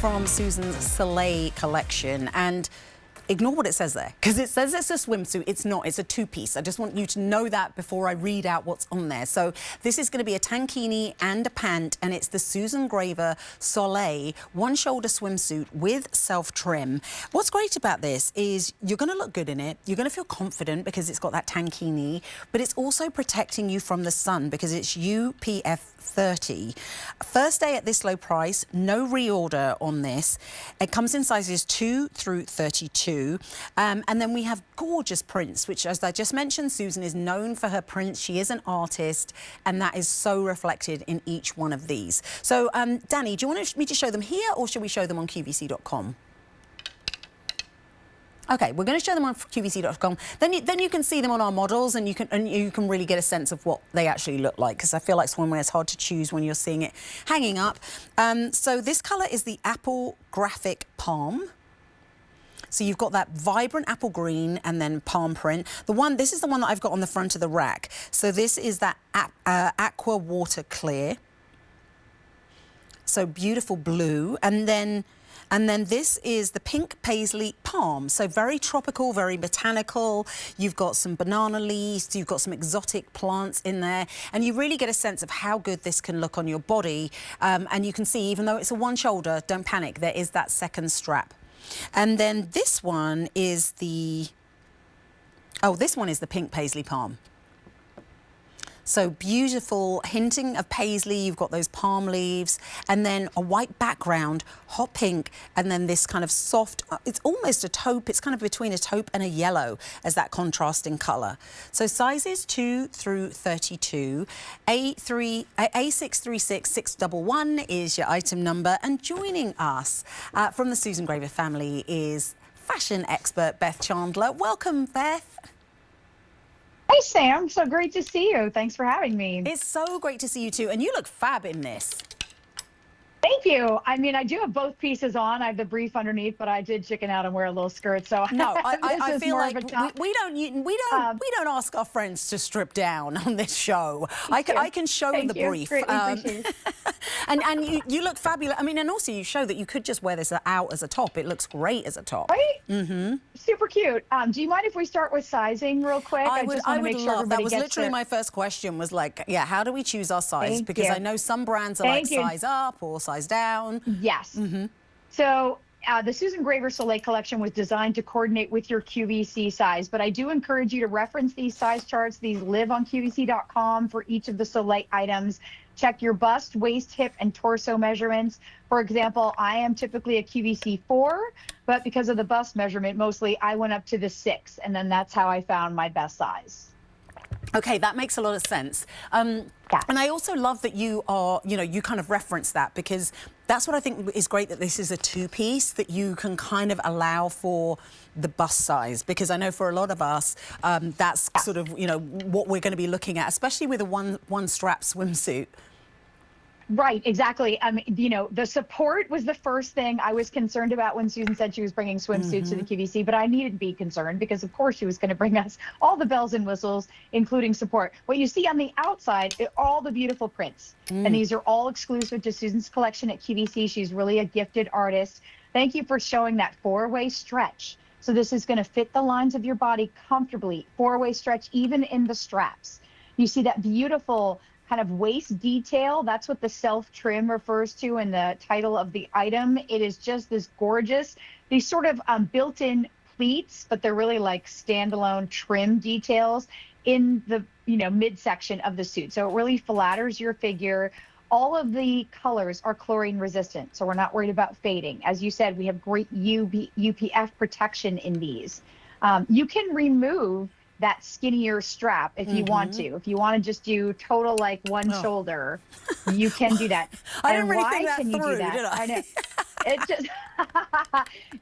from Susan's Soleil collection, and ignore what it says there, because it says it's a swimsuit. It's not. It's a two-piece. I just want you to know that before I read out what's on there. So this is going to be a tankini and a pant, and it's the Susan Graver Soleil one-shoulder swimsuit with self-trim. What's great about this is you're going to look good in it. You're going to feel confident because it's got that tankini, but it's also protecting you from the sun because it's UPF 30. First day at this low price, no reorder on this. It comes in sizes 2 through 32. And then we have gorgeous prints, which, as I just mentioned, Susan is known for her prints. She is an artist, and that is so reflected in each one of these. So, Danny, do you want me to show them here, or should we show them on QVC.com? Okay, we're going to show them on QVC.com. Then you can see them on our models, and you can really get a sense of what they actually look like, because I feel like swimwear is hard to choose when you're seeing it hanging up. So this colour is the Apple Graphic Palm. So you've got that vibrant apple green and then palm print. This is the one that I've got on the front of the rack. So this is that aqua water clear. So beautiful blue. And then this is the pink paisley palm. So very tropical, very botanical. You've got some banana leaves, you've got some exotic plants in there, and you really get a sense of how good this can look on your body. And you can see, even though it's a one shoulder, don't panic, there is that second strap. And then this one is the pink paisley palm. So beautiful, hinting of paisley. You've got those palm leaves, and then a white background, hot pink, and then this kind of soft, it's almost a taupe, it's kind of between a taupe and a yellow as that contrasting colour. So sizes 2 through 32, A636611 is your item number, and joining us from the Susan Graver family is fashion expert Beth Chandler. Welcome, Beth. Hey, Sam. So great to see you. Thanks for having me. It's so great to see you too. And you look fab in this. Thank you. I mean, I do have both pieces on. I have the brief underneath, but I did chicken out and wear a little skirt. So no, I feel like we don't ask our friends to strip down on this show. I can show the brief. And you look fabulous. I mean, and also you show that you could just wear this out as a top. It looks great as a top. Right? Mm-hmm. Super cute. Do you mind if we start with sizing real quick? I would love. That was literally my first question. Was like, yeah, how do we choose our size? Because I know some brands are like size up or size down. Yes. Mm-hmm. So the Susan Graver Soleil collection was designed to coordinate with your QVC size, but I do encourage you to reference these size charts. These live on QVC.com for each of the Soleil items. Check your bust, waist, hip, and torso measurements. For example, I am typically a QVC 4, but because of the bust measurement, mostly I went up to the 6, and then that's how I found my best size. Okay, that makes a lot of sense. And I also love that you are, you kind of reference that, because that's what I think is great, that this is a two-piece, that you can kind of allow for the bust size, because I know for a lot of us, that's sort of, what we're going to be looking at, especially with a one-strap swimsuit. Right, exactly. The support was the first thing I was concerned about when Susan said she was bringing swimsuits to the QVC, but I needed to be concerned because, of course, she was going to bring us all the bells and whistles, including support. What you see on the outside are all the beautiful prints, and these are all exclusive to Susan's collection at QVC. She's really a gifted artist. Thank you for showing that four-way stretch. So this is going to fit the lines of your body comfortably, four-way stretch, even in the straps. You see that beautiful kind of waist detail. That's what the self-trim refers to in the title of the item. It is just this gorgeous, these sort of built-in pleats, but they're really like standalone trim details in the midsection of the suit. So it really flatters your figure. All of the colors are chlorine resistant, so we're not worried about fading. As you said, we have great UPF protection in these. You can remove that skinnier strap if you want to. If you want to just do total like one shoulder, you can do that. I didn't really think that through, did I? I know. It just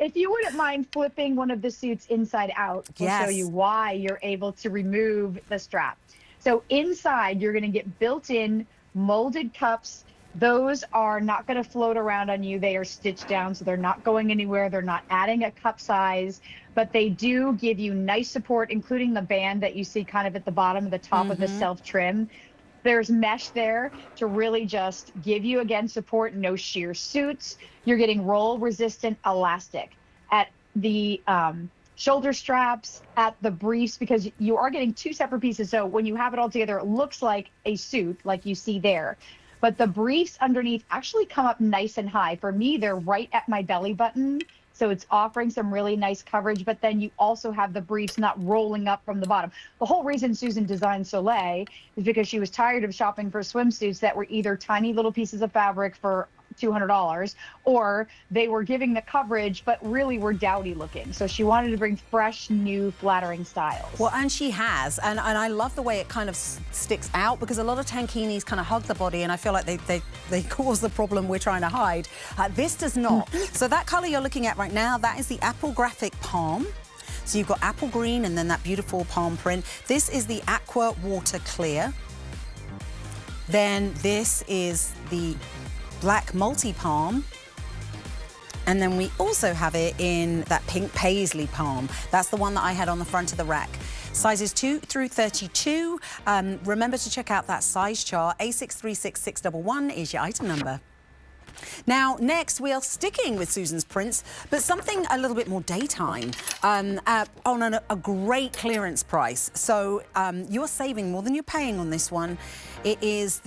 if you wouldn't mind flipping one of the suits inside out, we'll show you why you're able to remove the strap. So inside, you're going to get built-in molded cups. Those are not going to float around on you. They are stitched down, so they're not going anywhere. They're not adding a cup size, but they do give you nice support, including the band that you see kind of at the bottom of the top of the self-trim. There's mesh there to really just give you, again, support, no sheer suits. You're getting roll resistant elastic at the shoulder straps, at the briefs, because you are getting two separate pieces. So when you have it all together, it looks like a suit, like you see there. But the briefs underneath actually come up nice and high. For me, they're right at my belly button. So it's offering some really nice coverage, but then you also have the briefs not rolling up from the bottom. The whole reason Susan designed Soleil is because she was tired of shopping for swimsuits that were either tiny little pieces of fabric for $200, or they were giving the coverage but really were dowdy looking. So she wanted to bring fresh, new, flattering styles. Well, and she has, and I love the way it kind of sticks out, because a lot of tankinis kind of hug the body, and I feel like they cause the problem we're trying to hide. This does not. So that color you're looking at right now, that is the Apple Graphic Palm. So you've got apple green and then that beautiful palm print. This is the Aqua Water Clear. Then this is the Black Multi-Palm. And then we also have it in that pink paisley palm. That's the one that I had on the front of the rack. Sizes 2 through 32. Remember to check out that size chart. A636611 is your item number. Now, next, we are sticking with Susan's prints, but something a little bit more daytime on a great clearance price. So you're saving more than you're paying on this one. It is